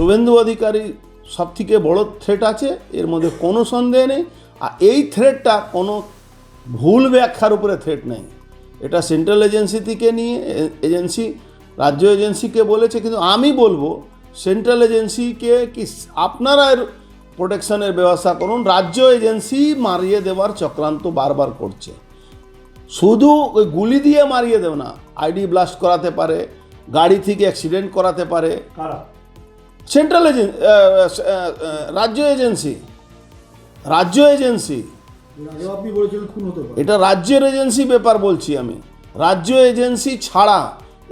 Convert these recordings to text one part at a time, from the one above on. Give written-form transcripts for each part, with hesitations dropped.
শুভেন্দু অধিকারী সব থেকে বড় থ্রেট আছে, এর মধ্যে কোনো সন্দেহ নেই। আর এই থ্রেটটা কোনো ভুল ব্যাখ্যার উপরে থ্রেট নেই। এটা সেন্ট্রাল এজেন্সি থেকে নিয়ে এজেন্সি রাজ্য এজেন্সিকে বলেছে, কিন্তু আমি বলবো সেন্ট্রাল এজেন্সিকে কি আপনারা এর প্রোটেকশনের ব্যবস্থা করুন। রাজ্য এজেন্সি মারিয়ে দেওয়ার চক্রান্ত বারবার করছে। শুধু ওই গুলি দিয়ে মারিয়ে দেব না, আইডি ব্লাস্ট করাতে পারে, গাড়ি থেকে অ্যাক্সিডেন্ট করাতে পারে। সেন্ট্রাল এজেন্সি, রাজ্য এজেন্সি, এটা রাজ্যের এজেন্সি ব্যাপার বলছি আমি। রাজ্য এজেন্সি ছাড়া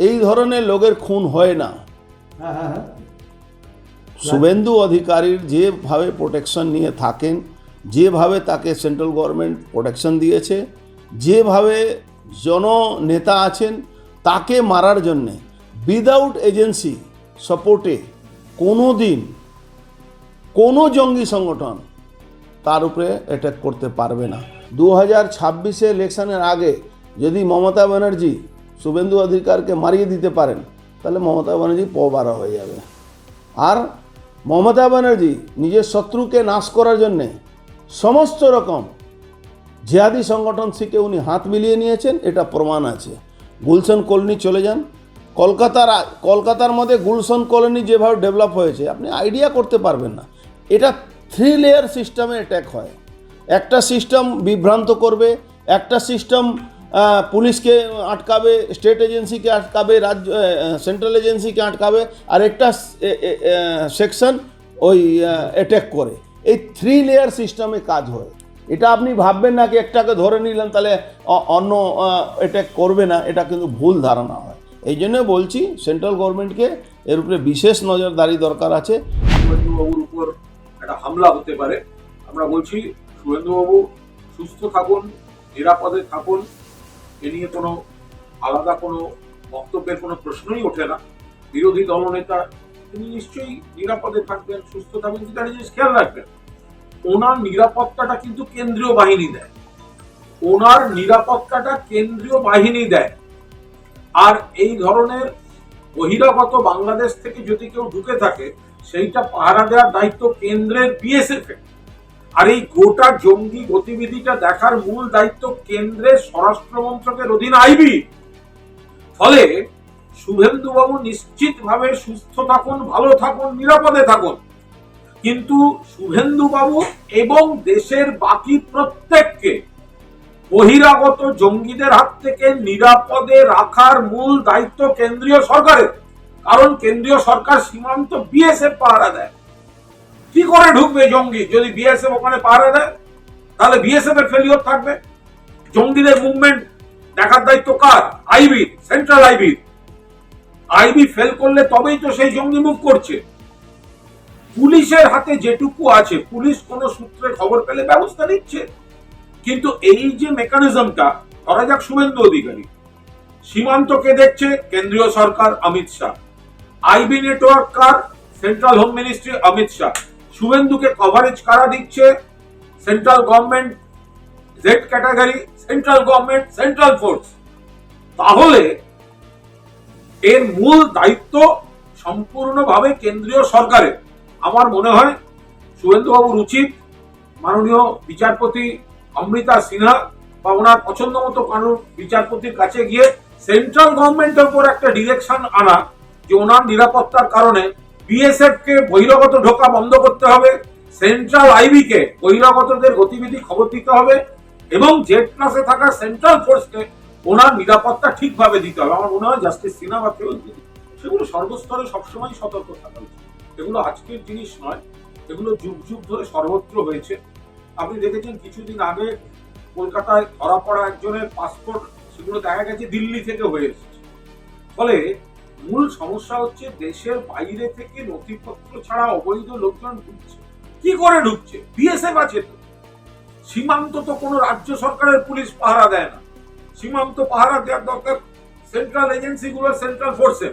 এই ধরনের লোকের খুন হয় না। শুভেন্দু অধিকারীর যেভাবে প্রোটেকশন নিয়ে থাকেন, যেভাবে তাকে সেন্ট্রাল গভর্নমেন্ট প্রোটেকশন দিয়েছে, যেভাবে জননেতা আছেন, তাকে মারার জন্যে উইদাউট এজেন্সি সাপোর্টে কোনো দিন কোনো জঙ্গি সংগঠন তার উপরে অ্যাটাক করতে পারবে না। 2026 ইলেকশনের আগে যদি মমতা ব্যানার্জি শুভেন্দু অধিকারকে মারিয়ে দিতে পারেন, তাহলে মমতা ব্যানার্জি পবারা হয়ে যাবে। আর মমতা ব্যানার্জি নিজের শত্রুকে নাশ করার জন্যে সমস্ত রকম জিহাদি সংগঠন থেকে উনি হাত মিলিয়ে নিয়েছেন, এটা প্রমাণ আছে। গুলশন কলোনি চলে যান, কলকাতার মধ্যে গুলশন কলোনি যেভাবে ডেভেলপ হয়েছে আপনি আইডিয়া করতে পারবেন না। এটা 3 লেয়ার সিস্টেমে অ্যাটাক হয়। একটা সিস্টেম বিভ্রান্ত করবে, একটা সিস্টেম পুলিশকে আটকাবে, স্টেট এজেন্সিকে আটকাবে, রাজ্য সেন্ট্রাল এজেন্সিকে আটকাবে, আর একটা সেকশন ওই অ্যাটাক করে। এই 3 লেয়ার সিস্টেমে কাজ হয়। এটা আপনি ভাববেন না কি একটাকে ধরে নিলেন তাহলে অন্য অ্যাটাক করবে না, এটা কিন্তু ভুল ধারণা হয়। এই জন্য বলছি সেন্ট্রাল গভর্নমেন্টকে এর উপরে বিশেষ নজরদারি দরকার আছে। শুভেন্দুবাবুর উপর একটা হামলা হতে পারে। আমরা বলছি শুভেন্দুবাবু সুস্থ থাকুন, নিরাপদে থাকুন, এ নিয়ে কোনো আলাদা কোনো বক্তব্যের কোনো প্রশ্নই ওঠে না। বিরোধী দলনেতা তিনি নিশ্চয়ই নিরাপদে থাকবেন, সুস্থ থাকবেন, কিন্তু একটা জিনিস খেয়াল রাখবেন, ওনার নিরাপত্তাটা কিন্তু কেন্দ্রীয় বাহিনী দেয়। ওনার নিরাপত্তাটা কেন্দ্রীয় বাহিনী দেয়। আর এই ধরনের বহিরাগত বাংলাদেশ থেকে যদি কেউ ঢুকে থাকে, সেইটা পাহারা দেওয়ার দায়িত্ব কেন্দ্রের বিএসএফ এর। আর এই গোটা জঙ্গি গতিবিধিটা দেখার মূল দায়িত্ব কেন্দ্রের স্বরাষ্ট্র মন্ত্রকের অধীনে আইবি। ফলে শুভেন্দুবাবু নিশ্চিতভাবে সুস্থ থাকুন, ভালো থাকুন, নিরাপদে থাকুন, কিন্তু শুভেন্দুবাবু এবং দেশের বাকি প্রত্যেককে বহিরাগত জঙ্গিদের হাত থেকে নিরাপদে রাখার মূল দায়িত্ব কেন্দ্রীয় সরকারের। কারণ কেন্দ্রীয় সরকার সীমান্ত বিএসএফ পাহারা দেয়। কি করে ঢুকবে জঙ্গি যদি বিএসএফ ওখানে পাহারা দেয়? তাহলে বিএসএফ এর ফেলিওর থাকবে। জঙ্গিদের মুভমেন্ট দেখার দায়িত্ব কার? IB, central IB. IB fail করলে তবেই তো সেই জঙ্গি মুভ করছে। পুলিশের হাতে যেটুকু আছে, পুলিশ কোন সূত্রে খবর পেলে ব্যবস্থা নিচ্ছে, কিন্তু এই যে মেকানিজমটা, ধরা যাক শুভেন্দু অধিকারী, সীমান্তকে দেখছে কেন্দ্রীয় সরকার, অমিত শাহ। আইবি নেটওয়ার্ক কার? Central home ministry, Amit Shah. শুভেন্দুকে কভারেজ কারা দিচ্ছে? Central government, Z category, central government, central force. তাহলে এর মূল দায়িত্ব সম্পূর্ণভাবে কেন্দ্রীয় সরকারের। আমার মনে হয় শুভেন্দুবাবুর উচিত মাননীয় বিচারপতি অমৃতা সিনহা বা ওনার পছন্দ মতো কানুন বিচারপতির কাছে গিয়ে সেন্ট্রাল গভর্নমেন্টের উপর একটা ডিরেকশন আনা, যে ওনার নিরাপত্তার কারণে বিএসএফ কে বহিরাগত ঢোকা বন্ধ করতে হবে, সেন্ট্রাল আইবি কে বহিরাগতদের গতিবিধি খবর দিতে হবে, এবং জেড ক্লাসে থাকা সেন্ট্রাল ফোর্সকে ওনার নিরাপত্তা ঠিকভাবে দিতে হবে। আমার মনে হয় জাস্টিস সিনহা বা কেউ সেগুলো সর্বস্তরে সবসময় সতর্ক থাকা উচিত। এগুলো আজকের জিনিস নয়, এগুলো যুগ যুগ ধরে সর্বত্র হয়েছে। আপনি দেখেছেন কিছুদিন আগে কলকাতায় ধরা পড়া একজনের পাসপোর্ট, সেগুলো দেখা গেছে দিল্লি থেকে হয়ে এসেছে। ফলে মূল সমস্যা হচ্ছে দেশের বাইরে থেকে নথিপত্র ছাড়া অবৈধ লোকজন ঢুকছে। কি করে ঢুকছে? বিএসএফ আছে তো। সীমান্ত তো কোনো রাজ্য সরকারের পুলিশ পাহারা দেয় না, সীমান্ত পাহারা দেওয়ার দরকার সেন্ট্রাল এজেন্সিগুলোর, সেন্ট্রাল ফোর্সের।